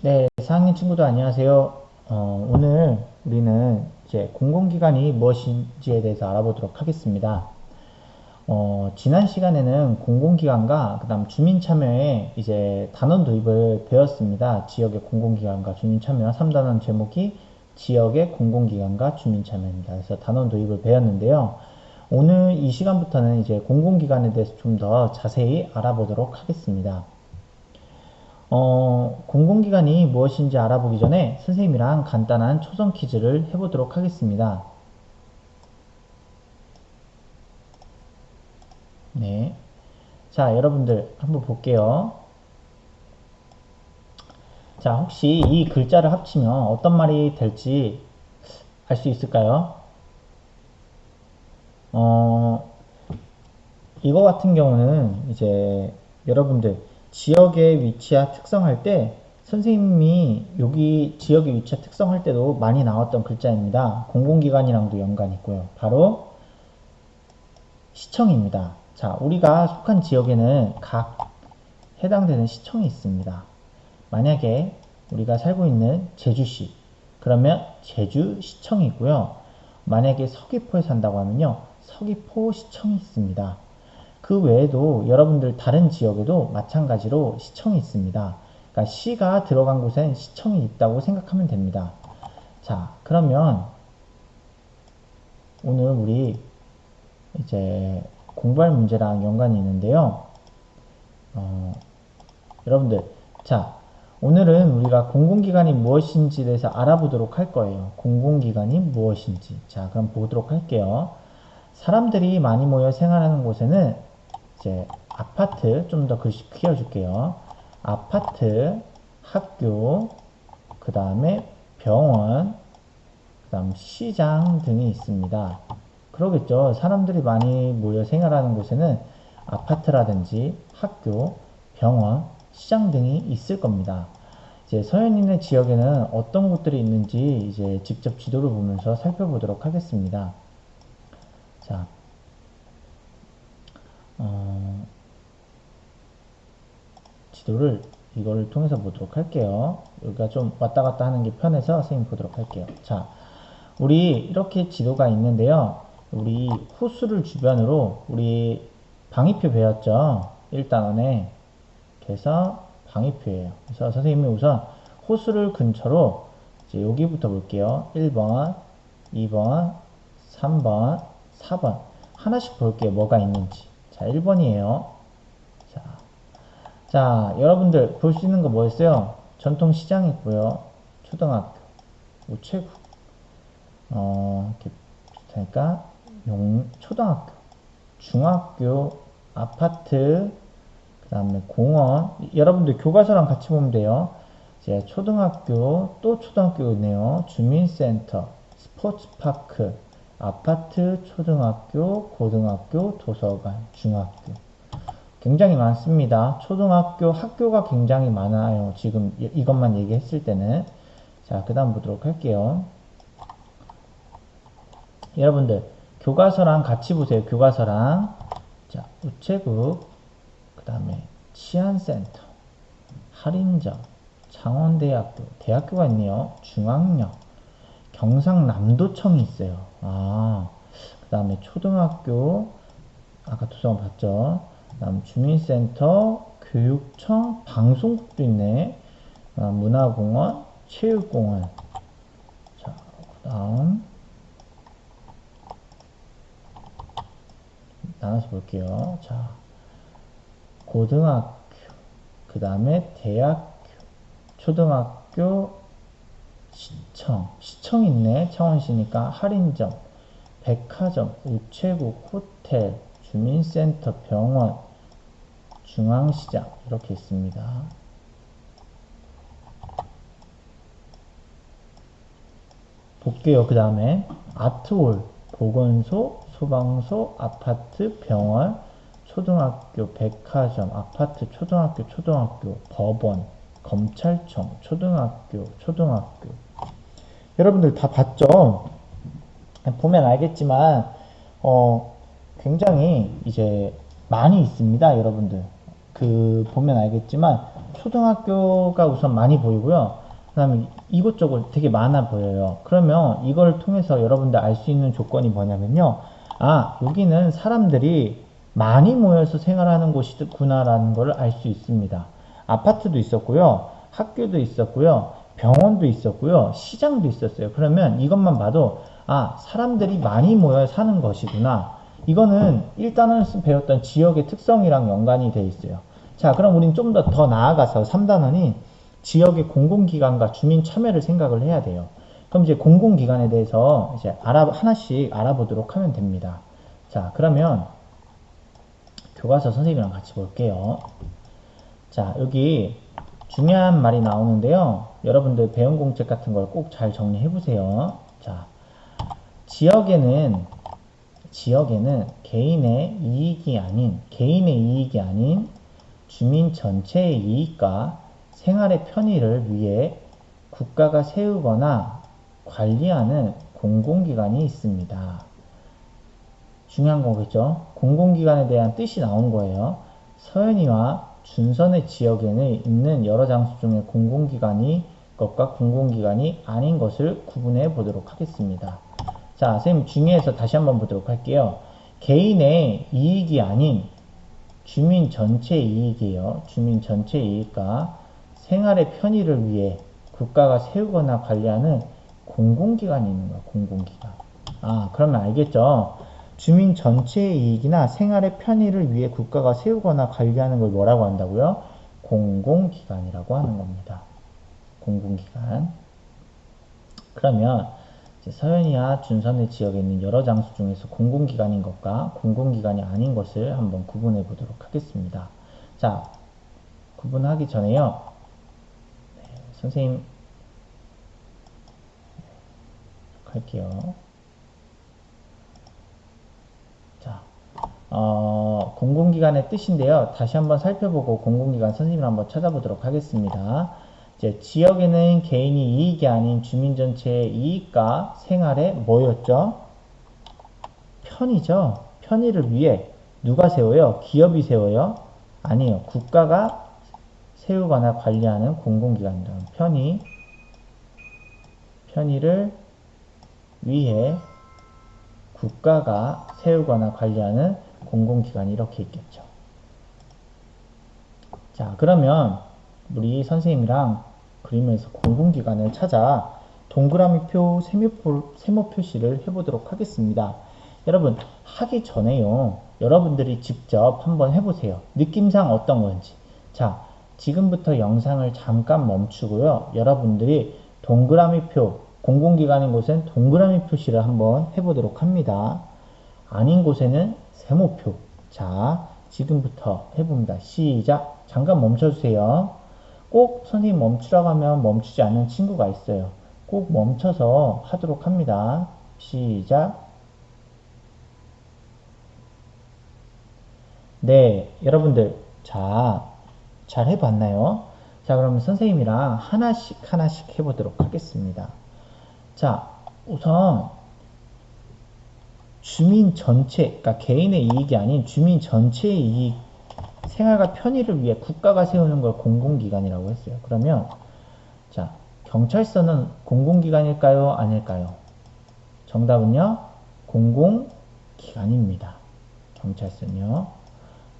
네, 4학년 친구들 안녕하세요. 오늘 우리는 이제 공공기관이 무엇인지에 대해서 알아보도록 하겠습니다. 지난 시간에는 공공기관과 그다음 주민참여의 이제 단원 도입을 배웠습니다. 지역의 공공기관과 주민참여 3단원 제목이 지역의 공공기관과 주민참여입니다. 그래서 단원 도입을 배웠는데요. 오늘 이 시간부터는 이제 공공기관에 대해서 좀 더 자세히 알아보도록 하겠습니다. 공공기관이 무엇인지 알아보기 전에 선생님이랑 간단한 초성 퀴즈를 해보도록 하겠습니다. 네. 자, 여러분들 한번 볼게요. 자, 혹시 이 글자를 합치면 어떤 말이 될지 알 수 있을까요? 어, 이거 같은 경우는 이제 여러분들 지역의 위치와 특성할 때 선생님이 여기 지역의 위치와 특성할 때도 많이 나왔던 글자입니다. 공공기관이랑도 연관이 있고요. 바로 시청입니다. 자, 우리가 속한 지역에는 각 해당되는 시청이 있습니다. 만약에 우리가 살고 있는 제주시, 그러면 제주시청이 있고요. 만약에 서귀포에 산다고 하면요, 서귀포시청이 있습니다. 그 외에도 여러분들 다른 지역에도 마찬가지로 시청이 있습니다. 그러니까 시가 들어간 곳엔 시청이 있다고 생각하면 됩니다. 자, 그러면 오늘 우리 이제 공부할 문제랑 연관이 있는데요. 여러분들, 자, 오늘은 우리가 공공기관이 무엇인지에 대해서 알아보도록 할 거예요. 공공기관이 무엇인지. 자, 그럼 보도록 할게요. 사람들이 많이 모여 생활하는 곳에는 이제 아파트, 좀 더 글씨 키워줄게요. 아파트, 학교, 그 다음에 병원, 그 다음 시장 등이 있습니다. 그러겠죠. 사람들이 많이 모여 생활하는 곳에는 아파트라든지 학교, 병원, 시장 등이 있을 겁니다. 이제 서현이네 지역에는 어떤 곳들이 있는지 이제 직접 지도를 보면서 살펴보도록 하겠습니다. 자, 지도를 이걸 통해서 보도록 할게요. 여기가 좀 왔다 갔다 하는 게 편해서 선생님 보도록 할게요. 자, 우리 이렇게 지도가 있는데요. 우리 호수를 주변으로 우리 방위표 배웠죠? 1단원에. 그래서 방위표예요. 그래서 선생님이 우선 호수를 근처로 이제 여기부터 볼게요. 1번, 2번, 3번, 4번. 하나씩 볼게요. 뭐가 있는지. 자, 1번이에요. 자, 여러분들 볼 수 있는 거 뭐였어요? 전통시장 있고요. 초등학교, 우체국, 이렇게 비슷하니까 초등학교, 중학교, 아파트, 그 다음에 공원. 여러분들 교과서랑 같이 보면 돼요. 이제 초등학교, 또 초등학교 있네요. 주민센터, 스포츠파크, 아파트, 초등학교, 고등학교, 도서관, 중학교. 굉장히 많습니다. 초등학교, 학교가 굉장히 많아요. 지금 이것만 얘기했을 때는. 자, 그 다음 보도록 할게요. 여러분들, 교과서랑 같이 보세요. 교과서랑. 자, 우체국, 그 다음에 치안센터, 할인점, 창원대학교, 대학교가 있네요. 중앙역, 경상남도청이 있어요. 그 다음에 초등학교, 아까 도서관 봤죠? 그 다음 주민센터, 교육청, 방송국도 있네. 문화공원, 체육공원. 자, 그 다음 나눠서 볼게요. 자, 고등학교, 그 다음에 대학교, 초등학교, 시청 있네. 창원시니까 할인점, 백화점, 우체국, 호텔, 주민센터, 병원, 중앙시장 이렇게 있습니다. 볼게요. 그 다음에 아트홀, 보건소, 소방서, 아파트, 병원, 초등학교, 백화점, 아파트, 초등학교, 법원, 검찰청, 초등학교. 여러분들 다 봤죠? 보면 알겠지만 굉장히 이제 많이 있습니다. 여러분들 그 보면 알겠지만 초등학교가 우선 많이 보이고요. 그 다음에 이곳저곳 되게 많아 보여요. 그러면 이걸 통해서 여러분들 알 수 있는 조건이 뭐냐면요. 아, 여기는 사람들이 많이 모여서 생활하는 곳이구나라는 걸 알 수 있습니다. 아파트도 있었고요. 학교도 있었고요. 병원도 있었고요. 시장도 있었어요. 그러면 이것만 봐도 아, 사람들이 많이 모여 사는 것이구나. 이거는 1단원에서 배웠던 지역의 특성이랑 연관이 돼 있어요. 자, 그럼 우린 좀 더 나아가서 3단원이 지역의 공공기관과 주민 참여를 생각을 해야 돼요. 그럼 이제 공공기관에 대해서 이제 하나씩 알아보도록 하면 됩니다. 자, 그러면 교과서 선생님이랑 같이 볼게요. 자, 여기 중요한 말이 나오는데요. 여러분들 배운 공책 같은 걸 꼭 잘 정리해 보세요. 자, 지역에는 개인의 이익이 아닌 주민 전체의 이익과 생활의 편의를 위해 국가가 세우거나 관리하는 공공기관이 있습니다. 중요한 거겠죠? 공공기관에 대한 뜻이 나온 거예요. 서연이와 준선의 지역에는 있는 여러 장소 중에 공공기관이 것과 공공기관이 아닌 것을 구분해 보도록 하겠습니다. 자, 선생님 중에서 다시 한번 보도록 할게요. 개인의 이익이 아닌 주민 전체의 이익이에요. 주민 전체의 이익과 생활의 편의를 위해 국가가 세우거나 관리하는 공공기관이 있는 거야. 공공기관. 아, 그러면 알겠죠? 주민 전체의 이익이나 생활의 편의를 위해 국가가 세우거나 관리하는 걸 뭐라고 한다고요? 공공기관이라고 하는 겁니다. 공공기관. 그러면 이제 서현이와 준선의 지역에 있는 여러 장소 중에서 공공기관인 것과 공공기관이 아닌 것을 한번 구분해 보도록 하겠습니다. 자, 구분하기 전에요. 네, 선생님 할게요. 자, 공공기관의 뜻인데요. 다시 한번 살펴보고 공공기관 선생님을 한번 찾아보도록 하겠습니다. 이제 지역에는 개인이 이익이 아닌 주민 전체의 이익과 생활에 뭐였죠? 편의죠. 편의를 위해 누가 세워요? 기업이 세워요? 아니요. 국가가 세우거나 관리하는 공공기관입니다. 편의를 위해 국가가 세우거나 관리하는 공공기관이 이렇게 있겠죠. 자, 그러면 우리 선생님이랑 그림에서 공공기관을 찾아 동그라미표, 세모 표시를 해보도록 하겠습니다. 여러분, 하기 전에요. 여러분들이 직접 한번 해보세요. 느낌상 어떤 건지. 자, 지금부터 영상을 잠깐 멈추고요. 여러분들이 동그라미표, 공공기관인 곳엔 동그라미 표시를 한번 해보도록 합니다. 아닌 곳에는 세모표. 자, 지금부터 해봅니다. 시작. 잠깐 멈춰주세요. 꼭 선생님 멈추라고 하면 멈추지 않는 친구가 있어요. 꼭 멈춰서 하도록 합니다. 시작. 네, 여러분들, 자, 잘 해봤나요? 자, 그럼 선생님이랑 하나씩 해보도록 하겠습니다. 자, 우선 주민 전체, 그러니까 개인의 이익이 아닌 주민 전체의 이익, 생활과 편의를 위해 국가가 세우는 걸 공공기관이라고 했어요. 그러면 자, 경찰서는 공공기관일까요? 아닐까요? 정답은요, 공공기관입니다. 경찰서는요.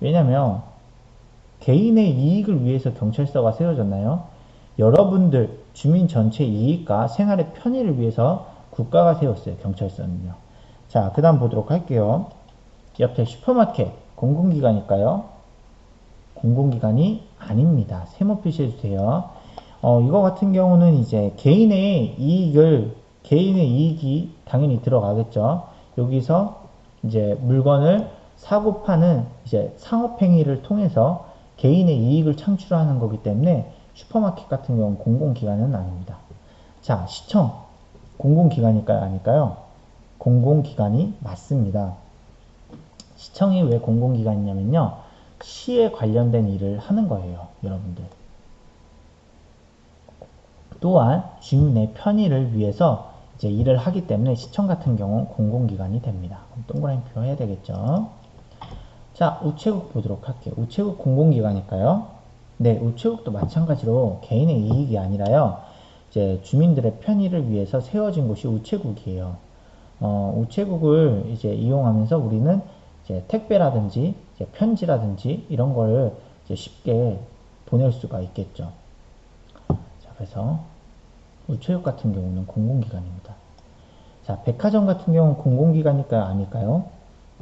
왜냐면 개인의 이익을 위해서 경찰서가 세워졌나요? 여러분들 주민 전체 이익과 생활의 편의를 위해서 국가가 세웠어요. 경찰서는요. 자, 그 다음 보도록 할게요. 옆에 슈퍼마켓 공공기관일까요? 공공기관이 아닙니다. 세모 표시해주세요. 이거 같은 경우는 이제 개인의 이익이 당연히 들어가겠죠. 여기서 이제 물건을 사고 파는 이제 상업행위를 통해서 개인의 이익을 창출하는 거기 때문에 슈퍼마켓 같은 경우는 공공기관은 아닙니다. 자, 시청 공공기관일까요? 아닐까요? 공공기관이 맞습니다. 시청이 왜 공공기관이냐면요, 시에 관련된 일을 하는 거예요. 여러분들. 또한 주민의 편의를 위해서 이제 일을 하기 때문에 시청 같은 경우는 공공기관이 됩니다. 그럼 동그라미표 해야 되겠죠. 자, 우체국 보도록 할게요. 우체국 공공기관일까요? 네, 우체국도 마찬가지로 개인의 이익이 아니라요. 이제 주민들의 편의를 위해서 세워진 곳이 우체국이에요. 우체국을 이제 이용하면서 우리는 이제 택배라든지 이제 편지라든지 이런 거를 이제 쉽게 보낼 수가 있겠죠. 자, 그래서 우체국 같은 경우는 공공기관입니다. 자, 백화점 같은 경우는 공공기관일까요? 아닐까요?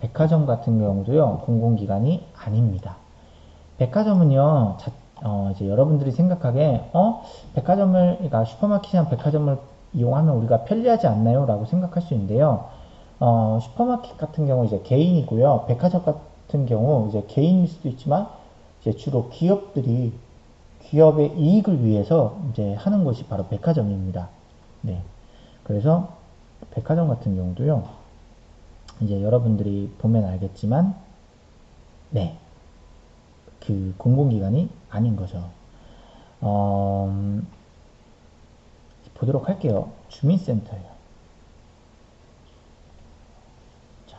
백화점 같은 경우도요, 공공기관이 아닙니다. 백화점은요, 이제 여러분들이 생각하기에, 백화점을, 그러니까 슈퍼마켓이나 백화점을 이용하면 우리가 편리하지 않나요? 라고 생각할 수 있는데요. 슈퍼마켓 같은 경우 이제 개인이고요. 백화점 같은 경우 이제 개인일 수도 있지만, 이제 주로 기업의 이익을 위해서 이제 하는 것이 바로 백화점입니다. 네. 그래서 백화점 같은 경우도요, 이제 여러분들이 보면 알겠지만, 네. 그 공공기관이 아닌 거죠. 보도록 할게요. 주민센터예요. 자,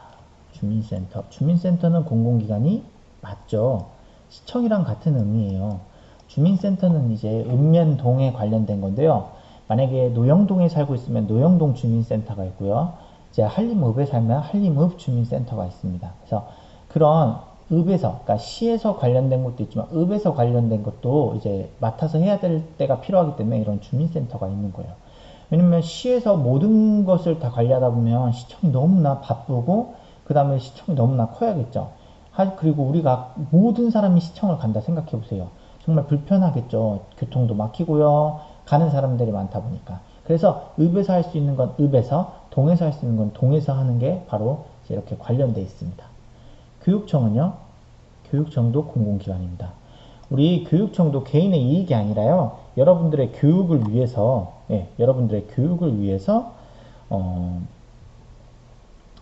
주민센터. 주민센터는 공공기관이 맞죠. 시청이랑 같은 의미예요. 주민센터는 이제 읍면동에 관련된 건데요. 만약에 노영동에 살고 있으면 노영동 주민센터가 있고요. 이제 한림읍에 살면 한림읍 주민센터가 있습니다. 그래서 그런 읍에서, 그러니까 시에서 관련된 것도 있지만 읍에서 관련된 것도 이제 맡아서 해야 될 때가 필요하기 때문에 이런 주민센터가 있는 거예요. 왜냐면 시에서 모든 것을 다 관리하다 보면 시청이 너무나 바쁘고 그 다음에 시청이 너무나 커야겠죠. 그리고 우리가 모든 사람이 시청을 간다 생각해 보세요. 정말 불편하겠죠. 교통도 막히고요. 가는 사람들이 많다 보니까. 그래서 읍에서 할 수 있는 건 읍에서, 동에서 할 수 있는 건 동에서 하는 게 바로 이렇게 관련되어 있습니다. 교육청은요, 교육청도 공공기관입니다. 우리 교육청도 개인의 이익이 아니라요, 여러분들의 교육을 위해서, 여러분들의 교육을 위해서,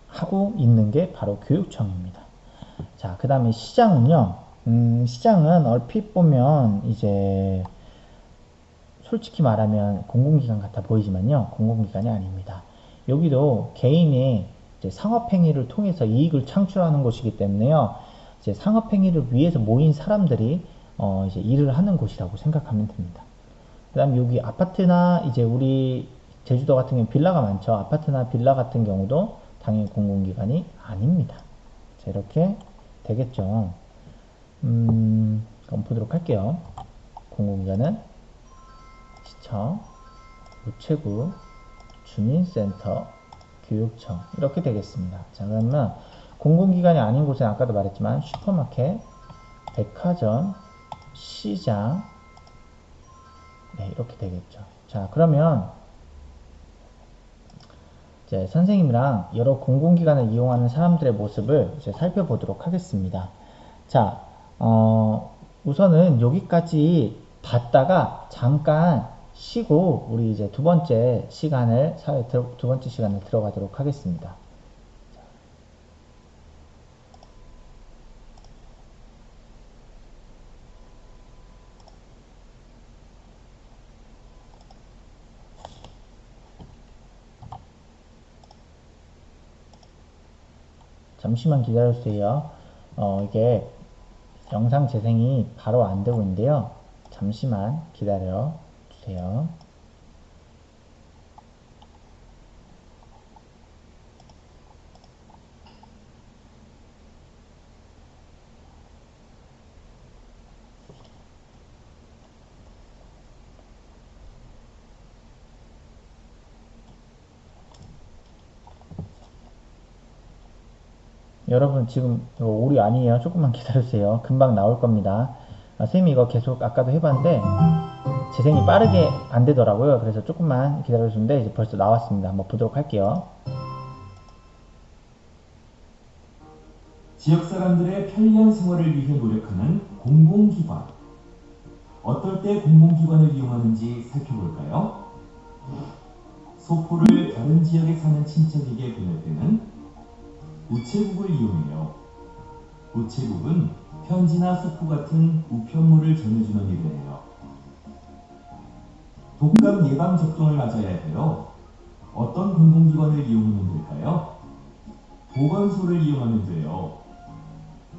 하고 있는 게 바로 교육청입니다. 자, 그 다음에 시장은요, 시장은 얼핏 보면 이제, 솔직히 말하면 공공기관 같아 보이지만요, 공공기관이 아닙니다. 여기도 개인의 이제 상업행위를 통해서 이익을 창출하는 곳이기 때문에요. 이제 상업행위를 위해서 모인 사람들이 이제 일을 하는 곳이라고 생각하면 됩니다. 그 다음 여기 아파트나 이제 우리 제주도 같은 경우 빌라가 많죠. 아파트나 빌라 같은 경우도 당연히 공공기관이 아닙니다. 자, 이렇게 되겠죠. 그럼 보도록 할게요. 공공기관은 시청, 우체국, 주민센터, 교육청 이렇게 되겠습니다. 자, 그러면 공공기관이 아닌 곳은 아까도 말했지만 슈퍼마켓, 백화점, 시장, 네, 이렇게 되겠죠. 자, 그러면 이제 선생님이랑 여러 공공기관을 이용하는 사람들의 모습을 이제 살펴보도록 하겠습니다. 자, 우선은 여기까지 봤다가 잠깐 쉬고 우리 이제 두 번째 시간을 들어가도록 하겠습니다. 잠시만 기다려주세요. 이게 영상 재생이 바로 안 되고 있는데요. 잠시만 기다려 주세요. 여러분 지금 이거 오류 아니에요. 조금만 기다려주세요. 금방 나올 겁니다. 선생님이 이거 계속 아까도 해봤는데 재생이 빠르게 안 되더라고요. 그래서 조금만 기다려주는데 이제 벌써 나왔습니다. 한번 보도록 할게요. 지역 사람들의 편리한 생활을 위해 노력하는 공공기관. 어떨 때 공공기관을 이용하는지 살펴볼까요? 소포를 다른 지역에 사는 친척에게 보낼 때는 우체국을 이용해요. 우체국은 편지나 소포 같은 우편물을 전해주는 일을 해요. 독감 예방 접종을 맞아야 해요. 어떤 공공기관을 이용하면 될까요? 보건소를 이용하면 돼요.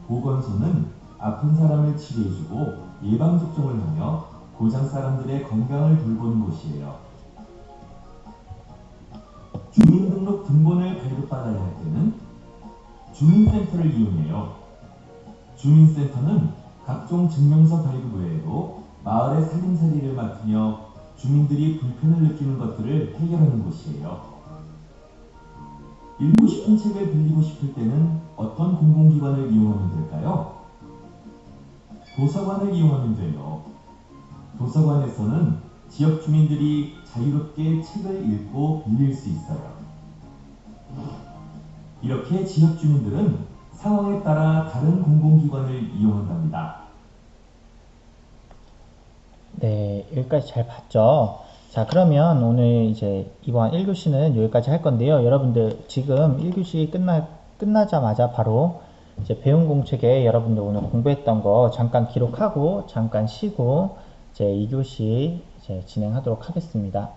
보건소는 아픈 사람을 치료해주고 예방접종을 하며 고장 사람들의 건강을 돌보는 곳이에요. 주민등록 등본을 발급받아야 할 때는 주민센터를 이용해요. 주민센터는 각종 증명서 발급 외에도 마을의 살림살이를 맡으며 주민들이 불편을 느끼는 것들을 해결하는 곳이에요. 읽고 싶은 책을 빌리고 싶을 때는 어떤 공공기관을 이용하면 될까요? 도서관을 이용하면 돼요. 도서관에서는 지역 주민들이 자유롭게 책을 읽고 빌릴 수 있어요. 이렇게 지역 주민들은 상황에 따라 다른 공공기관을 이용한답니다. 네, 여기까지 잘 봤죠? 자, 그러면 오늘 이제 이번 1교시는 여기까지 할 건데요. 여러분들 지금 1교시 끝나자마자 바로 이제 배운 공책에 여러분들 오늘 공부했던 거 잠깐 기록하고 잠깐 쉬고 이제 2교시 이제 진행하도록 하겠습니다.